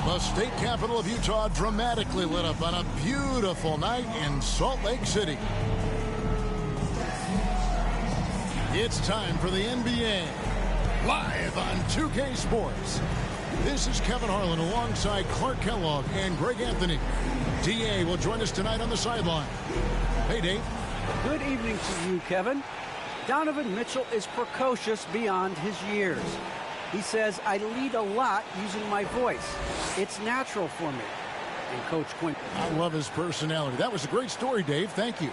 The state capital of Utah dramatically lit up on a beautiful night in Salt Lake City. It's time for the NBA, live on 2K Sports. This is Kevin Harlan alongside Clark Kellogg and Greg Anthony. DA will join us tonight on the sideline. Hey, Dave. Good evening to you, Kevin. Donovan Mitchell is precocious beyond his years. He says, I lead a lot using my voice. It's natural for me. And Coach Quinn. I love his personality. That was a great story, Dave. Thank you.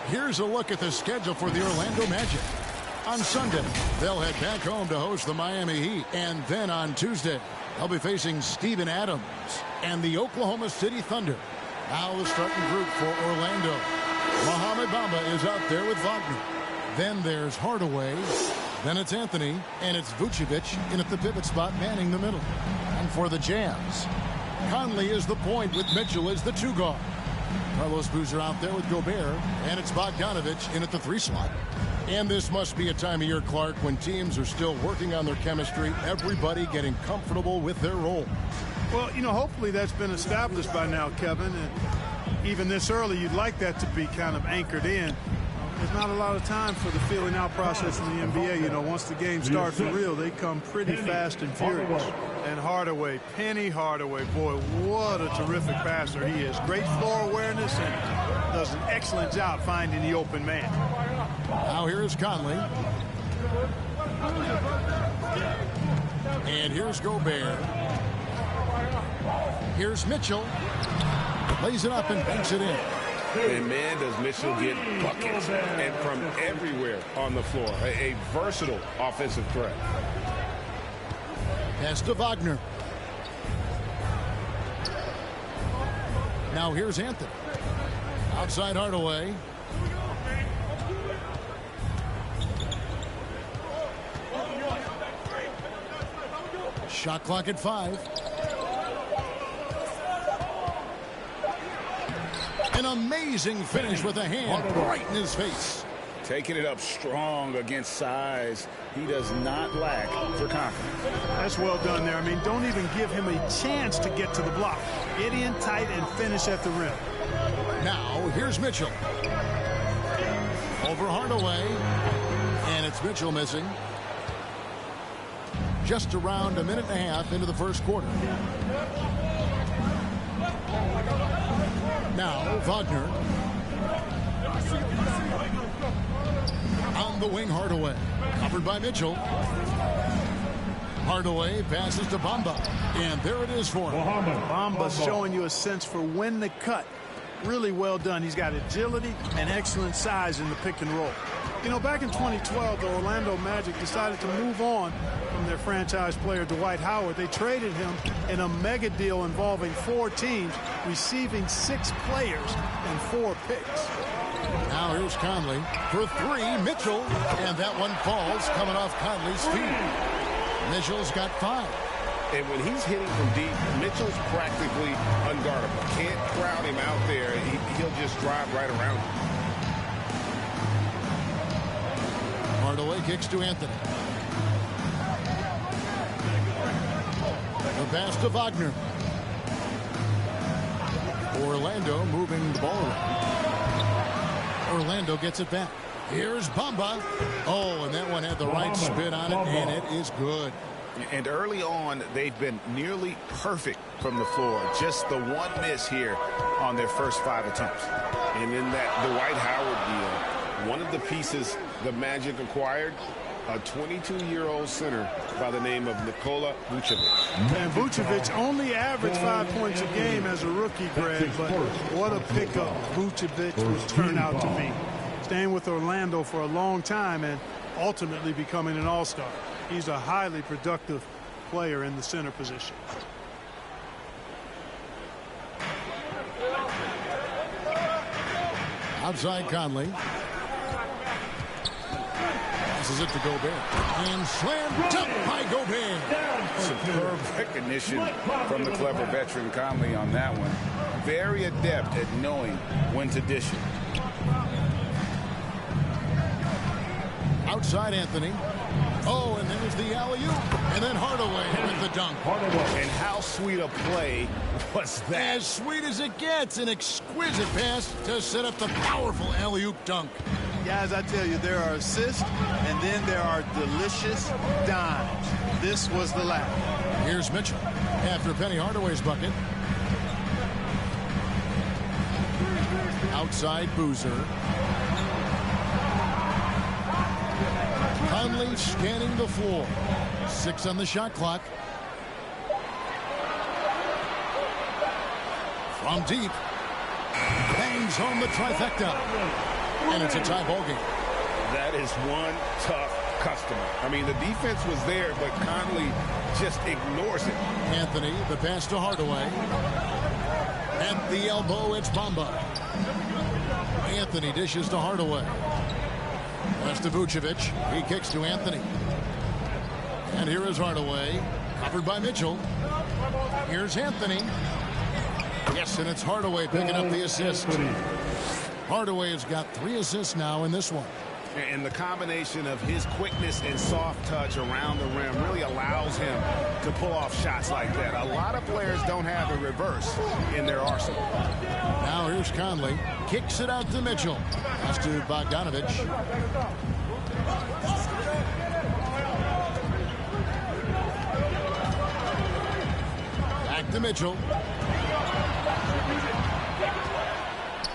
Here's a look at the schedule for the Orlando Magic. On Sunday, they'll head back home to host the Miami Heat. And then on Tuesday, they'll be facing Steven Adams and the Oklahoma City Thunder. Now the starting group for Orlando. Mohamed Bamba is out there with Wagner. Then there's Hardaway. Then it's Anthony. And it's Vucevic in at the pivot spot, manning the middle. And for the Jazz, Conley is the point with Mitchell as the two guard. Carlos Boozer out there with Gobert. And it's Bogdanovic in at the 3 slot. And this must be a time of year, Clark, when teams are still working on their chemistry, everybody getting comfortable with their role. Well, you know, hopefully that's been established by now, Kevin. And even this early, you'd like that to be kind of anchored in. There's not a lot of time for the feeling out process in the NBA. You know, once the game starts for real, they come pretty fast and furious. And Hardaway, Penny Hardaway, boy, what a terrific passer he is. Great floor awareness and does an excellent job finding the open man. Now here is Conley. And here's Gobert. Here's Mitchell. Lays it up and banks it in. And man, does Mitchell get buckets and from everywhere on the floor. A versatile offensive threat. Pass to Wagner. Now here's Anthony. Outside Hardaway. Shot clock at 5. An amazing finish with a hand right in his face. Taking it up strong against size. He does not lack for confidence. That's well done there. I mean, don't even give him a chance to get to the block. Get in tight and finish at the rim. Now, here's Mitchell. Over Hardaway. And it's Mitchell missing. Just around a minute and a half into the first quarter. Now, Wagner. On the wing, Hardaway. Covered by Mitchell. Hardaway passes to Bamba. And there it is for him. Bamba's showing you a sense for when to cut. Really well done. He's got agility and excellent size in the pick and roll. You know, back in 2012, the Orlando Magic decided to move on from their franchise player, Dwight Howard. They traded him in a mega deal involving 4 teams, receiving 6 players and 4 picks. Now here's Conley for 3. Mitchell. And that one falls coming off Conley's feet. Mitchell's got 5. And when he's hitting from deep, Mitchell's practically unguardable. Can't crowd him out there. He'll just drive right around him. Hardaway kicks to Anthony. The pass to Wagner. Orlando moving the ball around. Orlando gets it back. Here's Bamba. Oh, and that one had the right spin on it, and it is good. And early on, they've been nearly perfect from the floor. Just the one miss here on their first 5 attempts. And in that Dwight Howard deal, one of the pieces the Magic acquired, a 22-year-old center by the name of Nikola Vucevic. And Vucevic only averaged 5 points a game as a rookie, Greg, but what a pickup Vucevic would turn out to be. Staying with Orlando for a long time and ultimately becoming an all-star. He's a highly productive player in the center position. Outside Conley. Passes it to Gobert. And slammed dunk by Gobert. Superb recognition from the clever veteran Conley on that one. Very adept at knowing when to dish it. Outside Anthony. Oh, and then Here's the alley-oop, and then Hardaway with the dunk. And how sweet a play was that? As sweet as it gets, an exquisite pass to set up the powerful alley-oop dunk. Guys, I tell you, there are assists, and then there are delicious dimes. This was the last. Here's Mitchell after Penny Hardaway's bucket. Outside Boozer. Conley scanning the floor. 6 on the shot clock. From deep. Bangs home the trifecta. And it's a tie ball game. That is one tough customer. I mean, the defense was there, but Conley just ignores it. Anthony, the pass to Hardaway. At the elbow, it's Bamba. Anthony dishes to Hardaway. Pass to Vucevic. He kicks to Anthony. And here is Hardaway. Covered by Mitchell. Here's Anthony. Yes, and it's Hardaway picking up the assist. Hardaway has got 3 assists now in this one. And the combination of his quickness and soft touch around the rim really allows him to pull off shots like that. A lot of players don't have a reverse in their arsenal. Now here's Conley. Kicks it out to Mitchell. Pass to Bogdanovich. Back to Mitchell.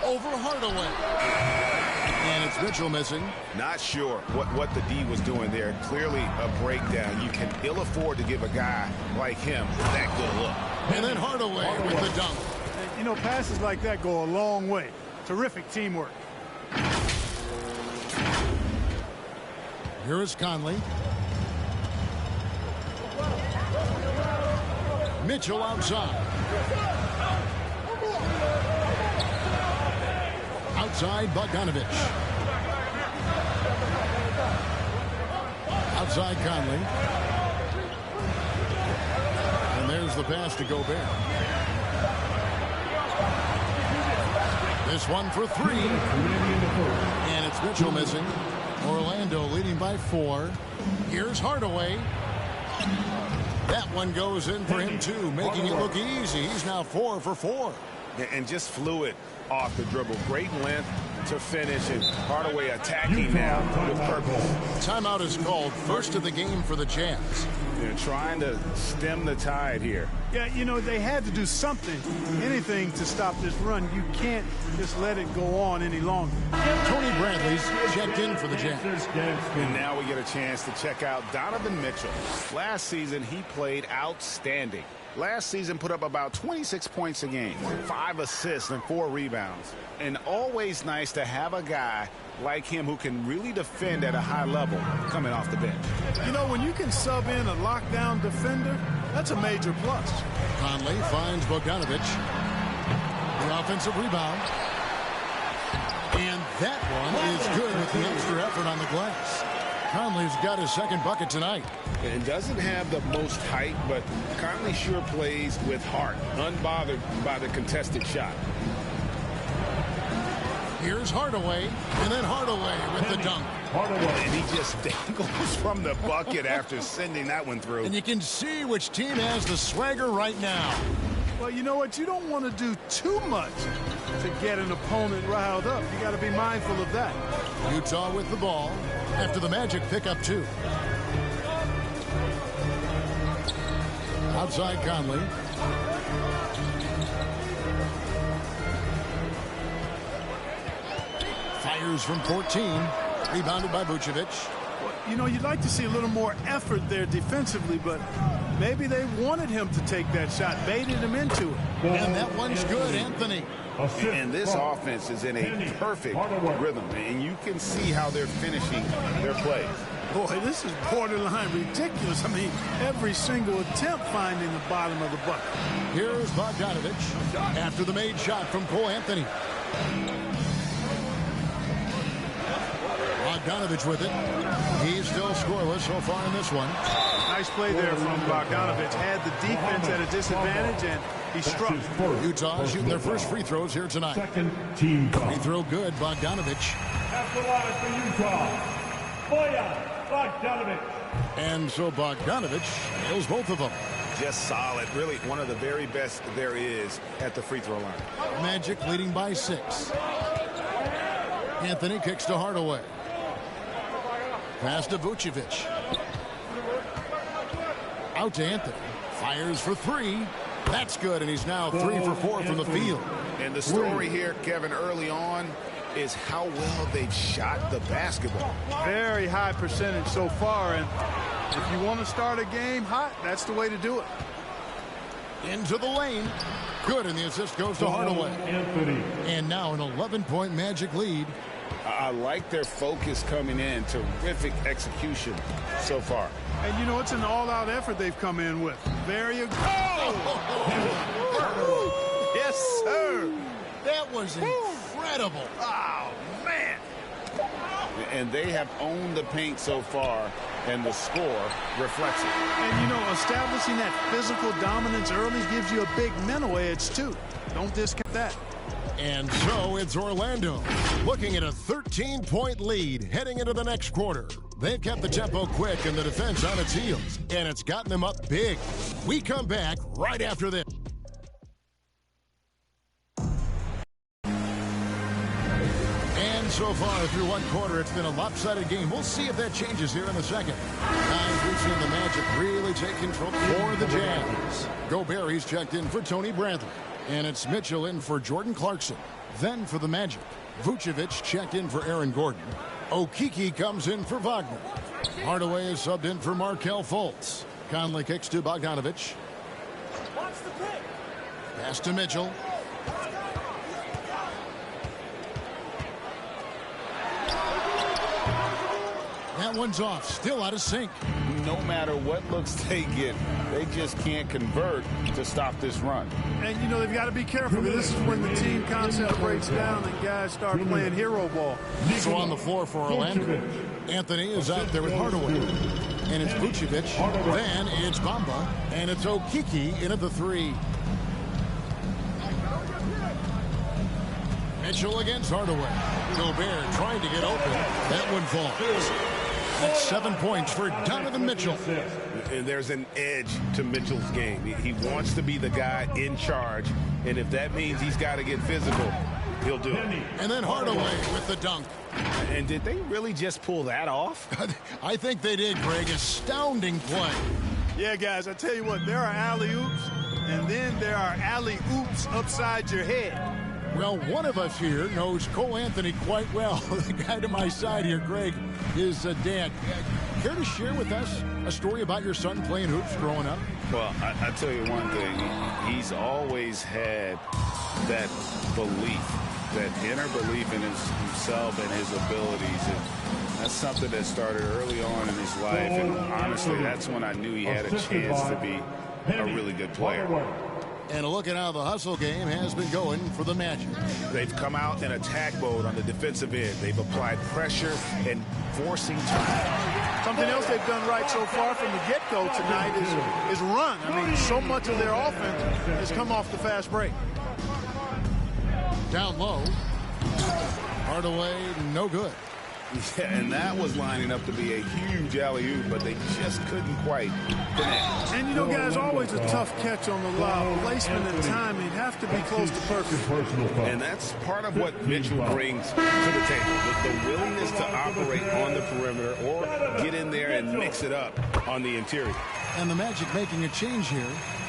Over Hardaway. And it's Mitchell missing. Not sure what the D was doing there. Clearly a breakdown. You can ill afford to give a guy like him that good look. And then Hardaway with the dunk. You know, passes like that go a long way. Terrific teamwork. Here is Conley. Mitchell outside. Outside Bogdanovich. Outside Conley. And there's the pass to Gobert. This one for 3. And it's Mitchell missing. Orlando leading by 4. Here's Hardaway. That one goes in for him too, making it look easy. He's now 4 for 4. And just fluid off the dribble. Great length to finish, and Hardaway attacking now with purpose. Timeout is called. First of the game for the Jazz. They're trying to stem the tide here. Yeah, you know, they had to do something, anything to stop this run. You can't just let it go on any longer. Tony Bradley's checked in for the Jazz. And now we get a chance to check out Donovan Mitchell. Last season, he played outstanding. Last season put up about 26 points a game, 5 assists and 4 rebounds. And always nice to have a guy like him who can really defend at a high level coming off the bench. You know, when you can sub in a lockdown defender, that's a major plus. Conley finds Bogdanovich. The offensive rebound. And that one is good with the extra effort on the glass. Conley's got his second bucket tonight. And doesn't have the most height, but Conley sure plays with heart, unbothered by the contested shot. Here's Hardaway, and then Hardaway with the dunk. And he just dangles from the bucket after sending that one through. And you can see which team has the swagger right now. Well, you know what? You don't want to do too much to get an opponent riled up. You got to be mindful of that. Utah with the ball after the Magic pick up 2. Outside Conley. Fires from 14. Rebounded by Vucevic. Well, you know, you'd like to see a little more effort there defensively, but maybe they wanted him to take that shot, baited him into it. And that one's good, Anthony. And this offense is in a perfect rhythm, and you can see how they're finishing their plays. Boy, this is borderline ridiculous. I mean, every single attempt finding the bottom of the bucket. Here's Bogdanovich after the made shot from Cole Anthony. Bogdanovich with it. He's still scoreless so far in this one. Nice play there from Bogdanovich. Had the defense at a disadvantage, and he struck. Utah shooting their first free throws here tonight. Second team foul. Free throw good, Bogdanovich. After line for Utah, Bojan Bogdanovich. And so Bogdanovich nails both of them. Just solid. Really one of the very best there is at the free throw line. Magic leading by 6. Anthony kicks to Hardaway. Pass to Vucevic. Out to Anthony. Fires for 3. That's good, and he's now 3 for 4 from the field. And the story here, Kevin, early on is how well they've shot the basketball. Very high percentage so far, and if you want to start a game hot, that's the way to do it. Into the lane. Good, and the assist goes to Hardaway. And now an 11-point Magic lead. I like their focus coming in. Terrific execution so far. And, you know, it's an all-out effort they've come in with. Very Yes, sir. That was incredible. Oh, man. And they have owned the paint so far, and the score reflects it. And, you know, establishing that physical dominance early gives you a big mental edge, too. Don't discount that. And so it's Orlando looking at a 13-point lead heading into the next quarter. They've kept the tempo quick and the defense on its heels, and it's gotten them up big. We come back right after this. And so far through one quarter, it's been a lopsided game. We'll see if that changes here in the second. Guys, we've seen the Magic really take control for the Jazz. Gobert, he's checked in for Tony Bradley. And it's Mitchell in for Jordan Clarkson. Then for the Magic, Vucevic checked in for Aaron Gordon. Okeke comes in for Wagner. Hardaway is subbed in for Markelle Fultz. Conley kicks to Bogdanovich. Pass to Mitchell. That one's off. Still out of sync. No matter what looks they get, they just can't convert to stop this run. And, you know, they've got to be careful. This is when the team concept breaks down and guys start playing hero ball. So on the floor for Orlando, Anthony is out there with Hardaway. And it's Vucevic. Then it's Bamba. And it's Okeke in at the 3. Mitchell against Hardaway. Gobert trying to get open. That one falls. That's 7 points for Donovan Mitchell. And there's an edge to Mitchell's game. He wants to be the guy in charge, and if that means he's got to get physical, he'll do it. And then Hardaway with the dunk. And did they really just pull that off? I think they did, Greg. Astounding play. Yeah, guys, I tell you what, there are alley-oops, and then there are alley-oops upside your head. Well, one of us here knows Cole Anthony quite well. The guy to my side here, Greg, is dad. Care to share with us a story about your son playing hoops growing up? Well, I tell you one thing. He's always had that belief, that inner belief in himself and his abilities. And that's something that started early on in his life. And honestly, that's when I knew he had a chance to be a really good player. And a look at how the hustle game has been going for the Magic. They've come out in attack mode on the defensive end. They've applied pressure and forcing time. Something else they've done right so far from the get-go tonight is run. I mean, so much of their offense has come off the fast break. Down low. Hardaway, no good. Yeah, and that was lining up to be a huge alley-oop, but they just couldn't quite connect. And, you know, guys, always a tough catch on the lob. Placement and timing have to be close to perfect. And that's part of what Mitchell brings to the table, with the willingness to operate on the perimeter or get in there and mix it up on the interior. And the Magic making a change here.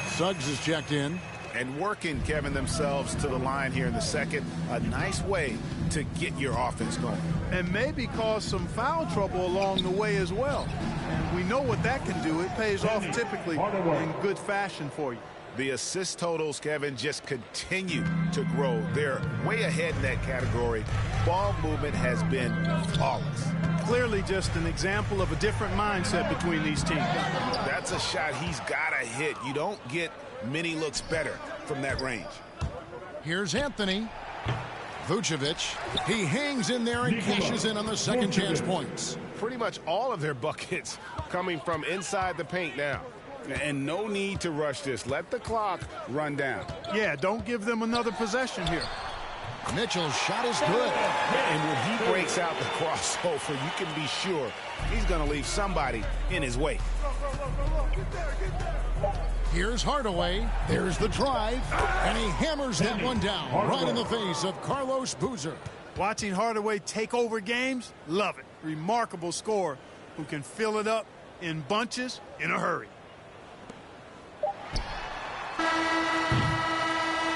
Suggs is checked in. And working, Kevin, themselves to the line here in the second. A nice way to get your offense going. And maybe cause some foul trouble along the way as well. And we know what that can do. It pays off typically in good fashion for you. The assist totals, Kevin, just continue to grow. They're way ahead in that category. Ball movement has been flawless. Clearly just an example of a different mindset between these teams. That's a shot he's got to hit. You don't get many looks better from that range. Here's Anthony. Vucevic. He hangs in there and cashes in on the second chance points. Pretty much all of their buckets coming from inside the paint now. And no need to rush this. Let the clock run down. Yeah, don't give them another possession here. Mitchell's shot is good. And when he breaks out the crossover, you can be sure he's going to leave somebody in his way. Here's Hardaway. There's the drive. And he hammers that one down right in the face of Carlos Boozer. Watching Hardaway take over games, love it. Remarkable scorer who can fill it up in bunches in a hurry.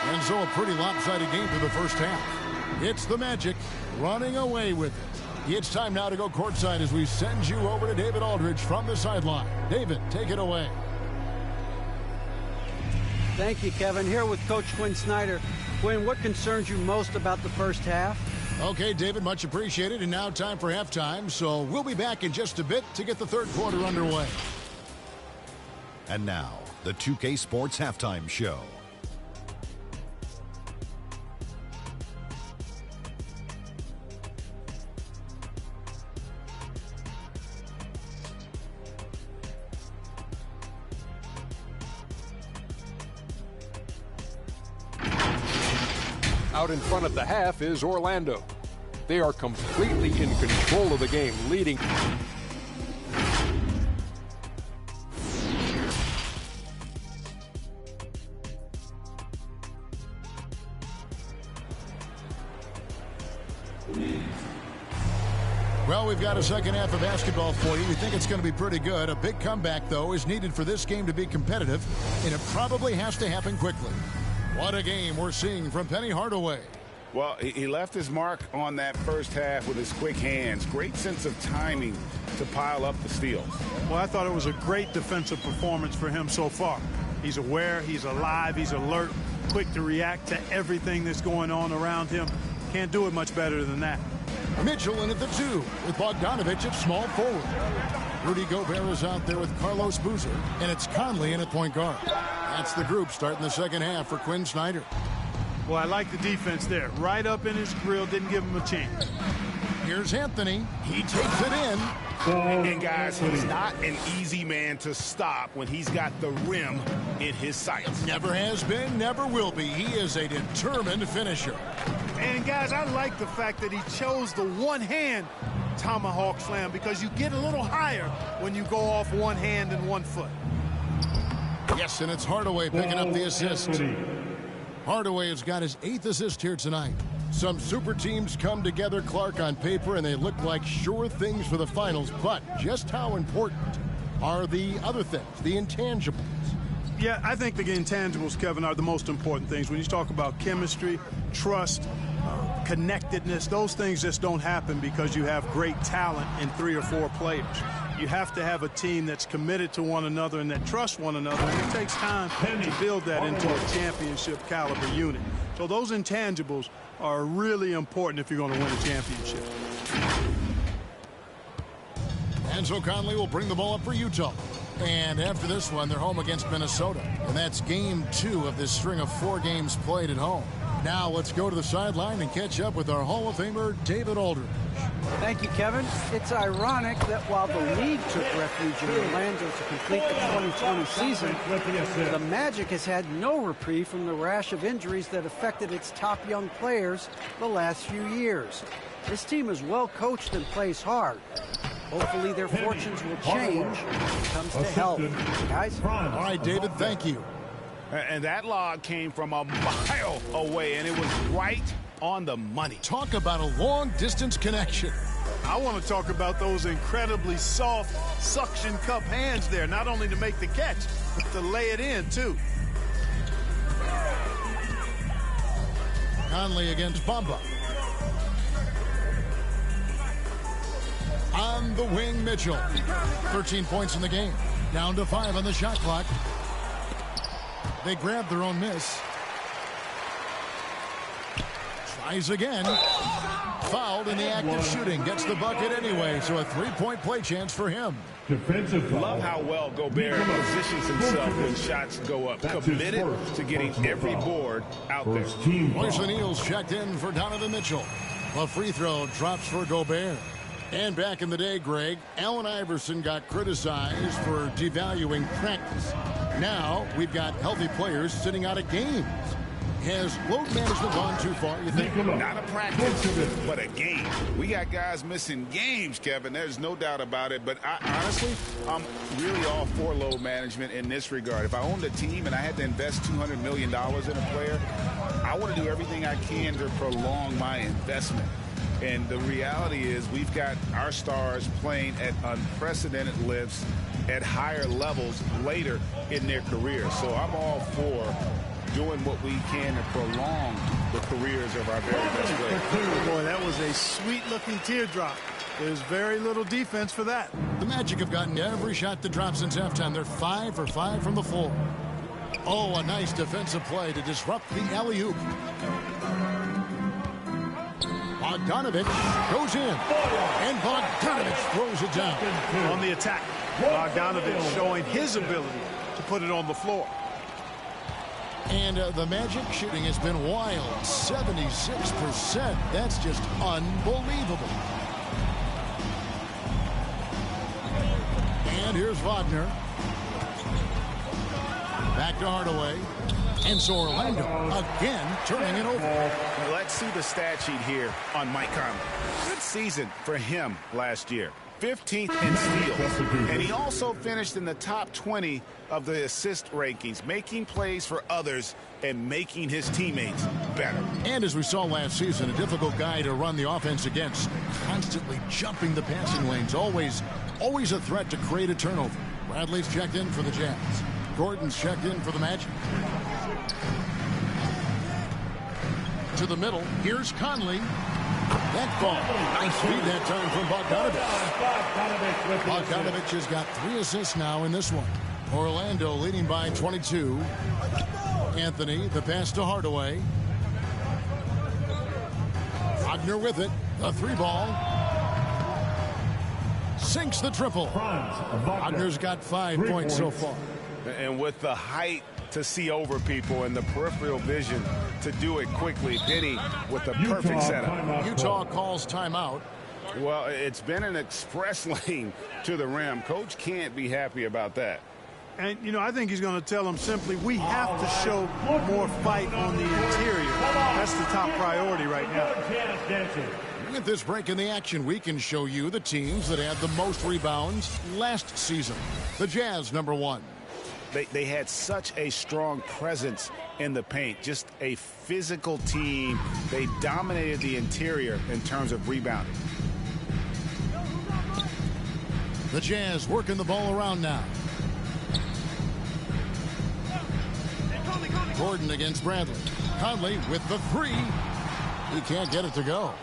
And so a pretty lopsided game for the first half. It's the Magic running away with it. It's time now to go courtside as we send you over to David Aldridge from the sideline. David, take it away. Thank you, Kevin. Here with Coach Quinn Snyder. Quinn, what concerns you most about the first half? Okay, David, much appreciated. And now time for halftime. So we'll be back in just a bit to get the third quarter underway. And now, the 2K Sports Halftime Show. Out in front of the half is Orlando. They are completely in control of the game, leading. Well, we've got a second half of basketball for you. We think it's going to be pretty good. A big comeback, though, is needed for this game to be competitive, and it probably has to happen quickly. What a game we're seeing from Penny Hardaway. Well, he left his mark on that first half with his quick hands. Great sense of timing to pile up the steals. Well, I thought it was a great defensive performance for him so far. He's aware, he's alive, he's alert, quick to react to everything that's going on around him. Can't do it much better than that. Mitchell in at the 2 with Bogdanovich at small forward. Rudy Gobert is out there with Carlos Boozer, and it's Conley in at point guard. That's the group starting the second half for Quinn Snyder. Well, I like the defense there. Right up in his grill, didn't give him a chance. Here's Anthony. He takes it in. And guys, he's not an easy man to stop when he's got the rim in his sights. Never has been, never will be. He is a determined finisher. And guys, I like the fact that he chose the one-hand tomahawk slam because you get a little higher when you go off one hand and one foot. Yes, and it's Hardaway picking up the assist. Hardaway has got his 8th assist here tonight. Some super teams come together, Clark, on paper, and they look like sure things for the finals. But just how important are the other things, the intangibles? Yeah, I think the intangibles, Kevin, are the most important things. When you talk about chemistry, trust, connectedness, those things just don't happen because you have great talent in 3 or 4 players. You have to have a team that's committed to one another and that trusts one another, and it takes time to build that into a championship caliber unit. So those intangibles are really important if you're going to win a championship. And so Conley will bring the ball up for Utah. And after this one, they're home against Minnesota. And that's game 2 of this string of 4 games played at home. Now let's go to the sideline and catch up with our Hall of Famer, David Aldridge. Thank you, Kevin. It's ironic that while the league took refuge in Orlando to complete the 2020 season, the Magic has had no reprieve from the rash of injuries that affected its top young players the last few years. This team is well coached and plays hard. Hopefully their fortunes will change when it comes to health. Guys? All right, David, thank you. And that log came from a mile away, and it was right on the money. Talk about a long-distance connection. I want to talk about those incredibly soft suction cup hands there, not only to make the catch, but to lay it in, too. Conley against Bamba. On the wing, Mitchell. 13 points in the game. Down to 5 on the shot clock. They grab their own miss. Tries again. Fouled in the act of shooting. Gets the bucket anyway, so a 3-point play chance for him. Love how well Gobert positions himself when shots go up. Committed to getting every board out there. Royce O'Neal's checked in for Donovan Mitchell. A free throw drops for Gobert. And back in the day, Greg, Allen Iverson got criticized for devaluing practice. Now we've got healthy players sitting out of games. Has load management gone too far, you think? Not a practice, but a game. We got guys missing games, Kevin. There's no doubt about it. But honestly, I'm really all for load management in this regard. If I owned a team and I had to invest $200 million in a player, I want to do everything I can to prolong my investment. And the reality is we've got our stars playing at unprecedented lifts at higher levels later in their career. So I'm all for doing what we can to prolong the careers of our very best players. Boy, that was a sweet-looking teardrop. There's very little defense for that. The Magic have gotten every shot that dropped since halftime. They're 5 for 5 from the floor. Oh, a nice defensive play to disrupt the alley-oop. Bogdanovich goes in, and Bogdanovich throws it down. On the attack, Bogdanovich showing his ability to put it on the floor. And the Magic shooting has been wild, 76%. That's just unbelievable. And here's Wagner. Back to Hardaway. And so Orlando again turning it over. Let's see the stat sheet here on Mike Conley. Good season for him last year. 15th in steals. And he also finished in the top 20 of the assist rankings, making plays for others and making his teammates better. And as we saw last season, a difficult guy to run the offense against. Constantly jumping the passing lanes. Always a threat to create a turnover. Bradley's checked in for the Jazz. Gordon's checked in for the Magic. To the middle. Here's Conley. That ball. Nice feed that time from Bogdanovich. Bogdanovich has got 3 assists now in this one. Orlando leading by 22. Anthony, the pass to Hardaway. Wagner with it. The 3-ball. Sinks the triple. Wagner's got 5 points so far. And with the height to see over people and the peripheral vision to do it quickly, Penny with the perfect setup. Utah calls timeout. Well, it's been an express lane to the rim. Coach can't be happy about that. And, you know, I think he's going to tell them simply, we have to show more fight on the interior. That's the top priority right now. With this break in the action, we can show you the teams that had the most rebounds last season. The Jazz, number 1. They had such a strong presence in the paint, just a physical team. They dominated the interior in terms of rebounding. The Jazz working the ball around now. Gordon against Bradley. Conley with the 3. He can't get it to go.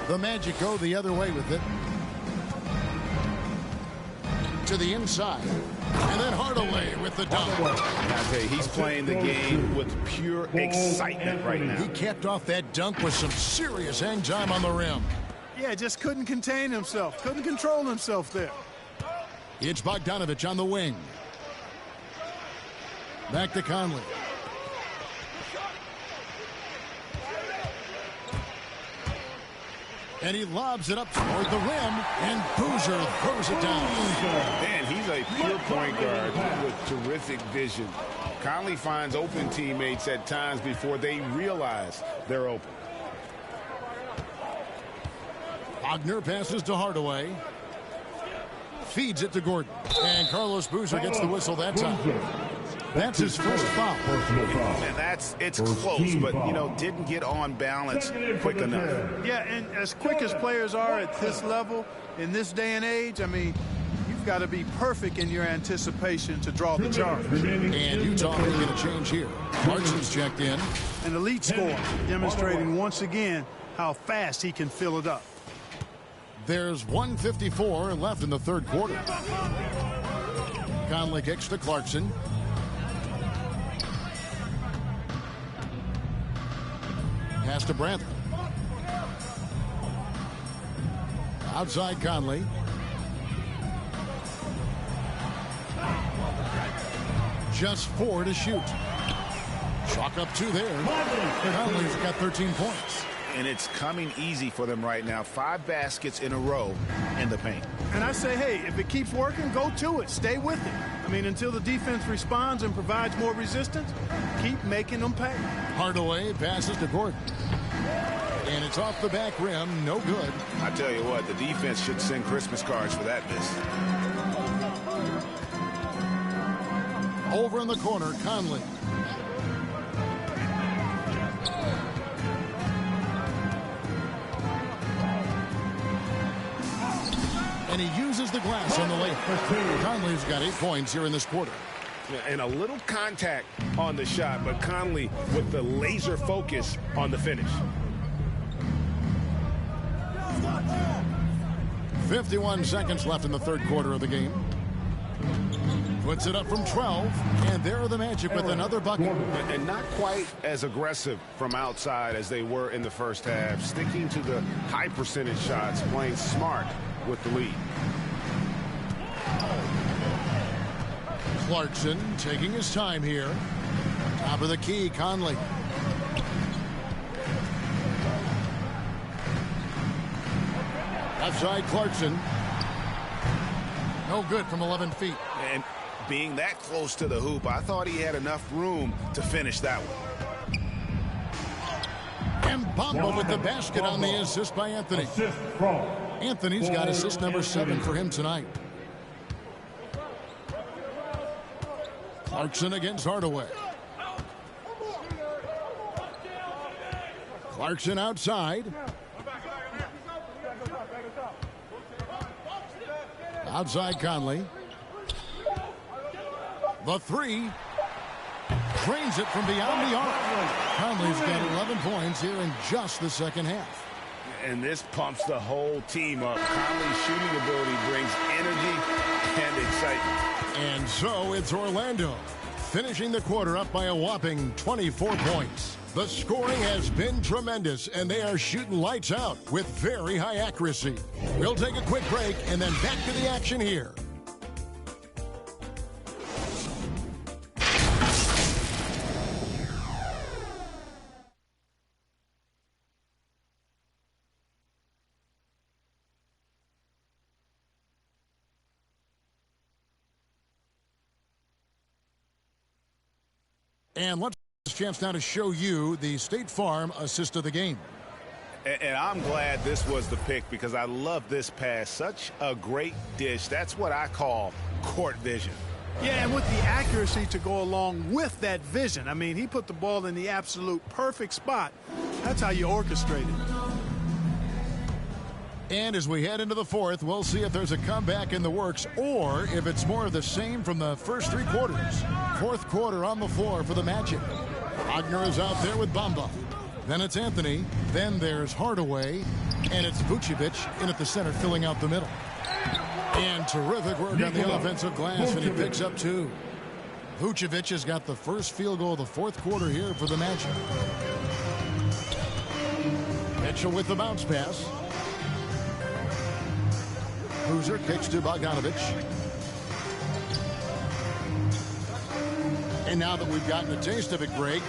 The Magic go the other way with it. To the inside. And then Hardaway with the dunk. He's playing the game with pure excitement right now. He capped off that dunk with some serious hang time on the rim. Yeah, just couldn't contain himself. Couldn't control himself there. It's Bogdanovich on the wing. Back to Conley. And he lobs it up toward the rim, and Boozer throws it down. Man, he's a pure point guard with terrific vision. Conley finds open teammates at times before they realize they're open. Wagner passes to Hardaway. Feeds it to Gordon. And Carlos Boozer gets the whistle that time. That's his first foul. And it's close, but, you know, didn't get on balance quick enough. Yeah, and as quick as players are at this level, in this day and age, I mean, you've got to be perfect in your anticipation to draw the charge. And Utah making a change here. Clarkson's checked in. An elite score, demonstrating once again how fast he can fill it up. There's 1:54 left in the third quarter. Conley kicks to Clarkson. Pass to Bradley. Outside Conley. Just 4 to shoot. Chalk up 2 there. Conley's got 13 points. And it's coming easy for them right now. 5 baskets in a row in the paint. And I say, hey, if it keeps working, go to it. Stay with it. I mean, until the defense responds and provides more resistance, keep making them pay. Hardaway passes to Gordon. And it's off the back rim, no good. I tell you what, the defense should send Christmas cards for that miss. Over in the corner, Conley. And he uses the glass on the layup. Conley's got 8 points here in this quarter. And a little contact on the shot, but Conley with the laser focus on the finish. 51 seconds left in the third quarter of the game. Puts it up from 12, and there are the Magic with another bucket. And not quite as aggressive from outside as they were in the first half, sticking to the high percentage shots, playing smart with the lead. Clarkson taking his time here. Top of the key, Conley. Outside Clarkson. No good from 11 feet. And being that close to the hoop, I thought he had enough room to finish that one. And Bamba with the basket on the assist by Anthony. Anthony's got assist number 7 for him tonight. Clarkson against Hardaway. Clarkson outside. Outside Conley. The three. Drains it from beyond the arc. Conley's got 11 points here in just the second half. And this pumps the whole team up. Conley's shooting ability brings energy and excitement. And so it's Orlando, finishing the quarter up by a whopping 24 points. The scoring has been tremendous, and they are shooting lights out with very high accuracy. We'll take a quick break and then back to the action here. And let's have a chance now to show you the State Farm assist of the game. And I'm glad this was the pick because I love this pass. Such a great dish. That's what I call court vision. Yeah, and with the accuracy to go along with that vision. I mean, he put the ball in the absolute perfect spot. That's how you orchestrate it. And as we head into the fourth, we'll see if there's a comeback in the works or if it's more of the same from the first three quarters. Fourth quarter on the floor for the Magic. Wagner is out there with Bamba. Then it's Anthony. Then there's Hardaway. And it's Vucevic in at the center filling out the middle. And terrific work on the offensive glass, and he picks up 2. Vucevic has got the first field goal of the fourth quarter here for the Magic. Mitchell with the bounce pass. Boozer kicks to Bogdanovich. And now that we've gotten a taste of it, Greg,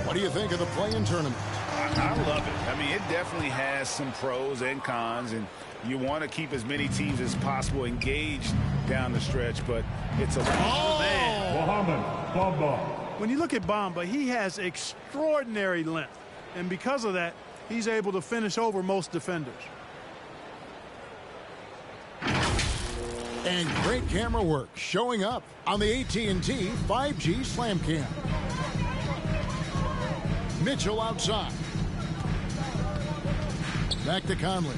what do you think of the play-in tournament? I love it. I mean, it definitely has some pros and cons, and you want to keep as many teams as possible engaged down the stretch, but it's a When you look at Bamba, he has extraordinary length, and because of that, he's able to finish over most defenders. And great camera work showing up on the AT&T 5G Slam Cam. Mitchell outside. Back to Conley.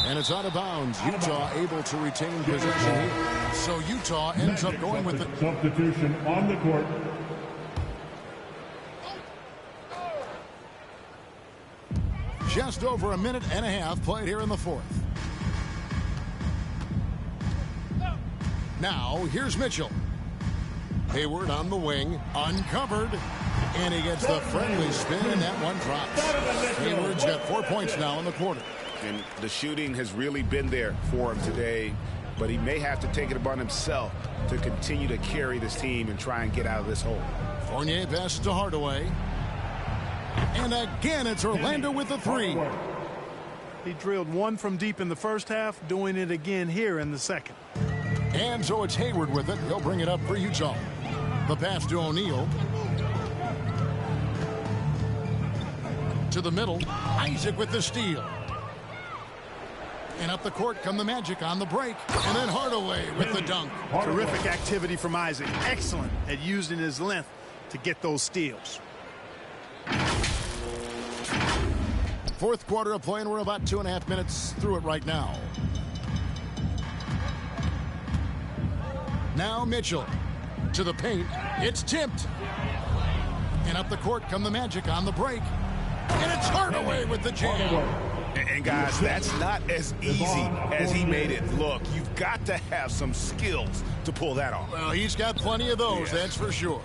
And it's out of bounds. Utah able to retain possession here. So Utah ends up going with it. Substitution on the court. Just over a minute and a half played here in the fourth. Now, here's Mitchell. Hayward on the wing, uncovered. And he gets the friendly spin, and that one drops. Hayward's got 4 points now in the quarter. And the shooting has really been there for him today, but he may have to take it upon himself to continue to carry this team and try and get out of this hole. Fournier passes to Hardaway. And again, it's Orlando with the three. He drilled one from deep in the first half, doing it again here in the second. And so it's Hayward with it. He'll bring it up for Utah. The pass to O'Neal. To the middle. Isaac with the steal. And up the court come the Magic on the break. And then Hardaway with the dunk. Terrific activity from Isaac. Excellent at using his length to get those steals. Fourth quarter of play, and we're about 2.5 minutes through it right now. Now Mitchell to the paint. It's tipped. And up the court come the Magic on the break. And it's Hardaway with the jam. And guys, that's not as easy as he made it look. You've got to have some skills to pull that off. Well, he's got plenty of those, that's for sure.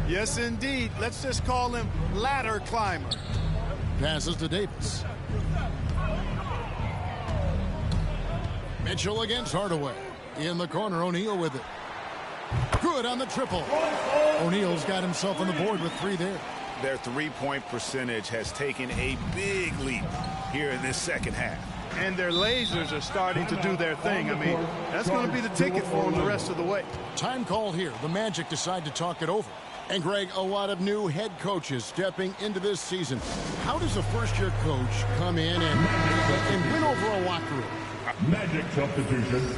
Yes, indeed. Let's just call him ladder climber. Passes to Davis. Mitchell against Hardaway. In the corner, O'Neal with it. Good on the triple. O'Neal's got himself on the board with three there. Their three-point percentage has taken a big leap here in this second half. And their lasers are starting to do their thing. I mean, that's going to be the ticket for them the rest of the way. Time called here. The Magic decide to talk it over. And, Greg, a lot of new head coaches stepping into this season. How does a first-year coach come in and win over a locker room? Magic substitution.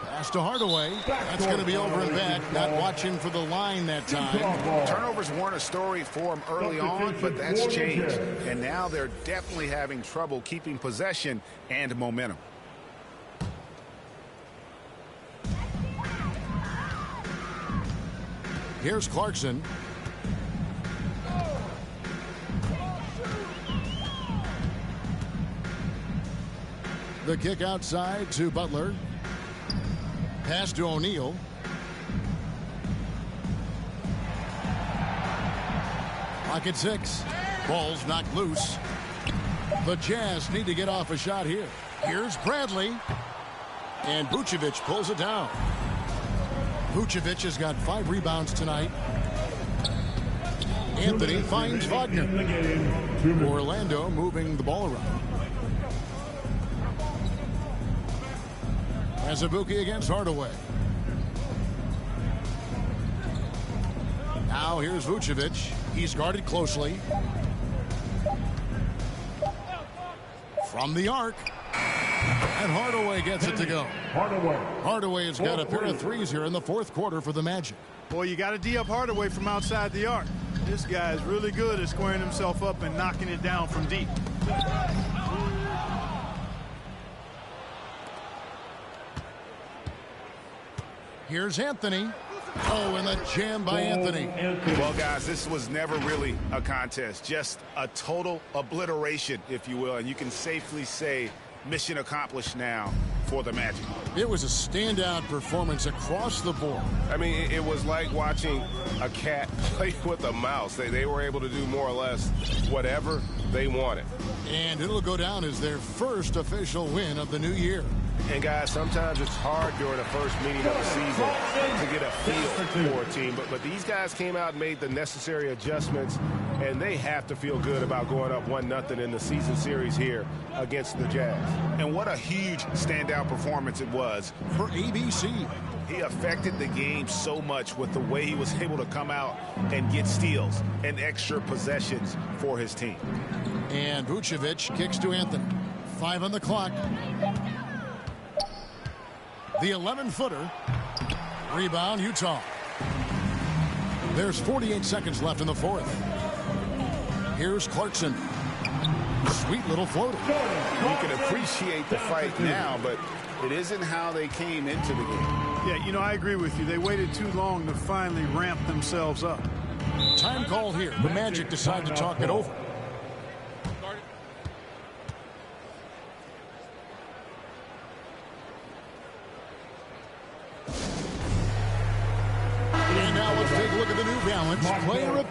Pass to Hardaway. That's going to be over and back. Not watching for the line that time. Turnovers weren't a story for them early on, but that's changed. And now they're definitely having trouble keeping possession and momentum. Here's Clarkson. The kick outside to Butler. Pass to O'Neal. Clock at 6. Ball's knocked loose. The Jazz need to get off a shot here. Here's Bradley. And Vucevic pulls it down. Vucevic has got 5 rebounds tonight. Anthony finds Wagner. Orlando moving the ball around. Azubuike against Hardaway. Now here's Vucevic. He's guarded closely. From the arc. And Hardaway gets it to go. Hardaway has got a pair of threes here in the fourth quarter for the Magic. Boy, you got to D up Hardaway from outside the arc. This guy is really good at squaring himself up and knocking it down from deep. Here's Anthony. Oh, and a jam by Anthony. Well, guys, this was never really a contest. Just a total obliteration, if you will. And you can safely say mission accomplished now for the Magic. It was a standout performance across the board. I mean, it was like watching a cat play with a mouse. They were able to do more or less whatever they wanted. And it'll go down as their first official win of the new year. And, guys, sometimes it's hard during the first meeting of the season to get a feel for a team. But these guys came out and made the necessary adjustments, and they have to feel good about going up 1-0 in the season series here against the Jazz. And what a huge standout performance it was for ABC. He affected the game so much with the way he was able to come out and get steals and extra possessions for his team. And Vucevic kicks to Anthony. 5 on the clock. The 11-footer. Rebound, Utah. There's 48 seconds left in the fourth. Here's Clarkson. Sweet little floater. You can appreciate the fight now, but it isn't how they came into the game. Yeah, you know, I agree with you. They waited too long to finally ramp themselves up. Time called here. The Magic decide to talk it over. And now let's take a look at the New Balance Player of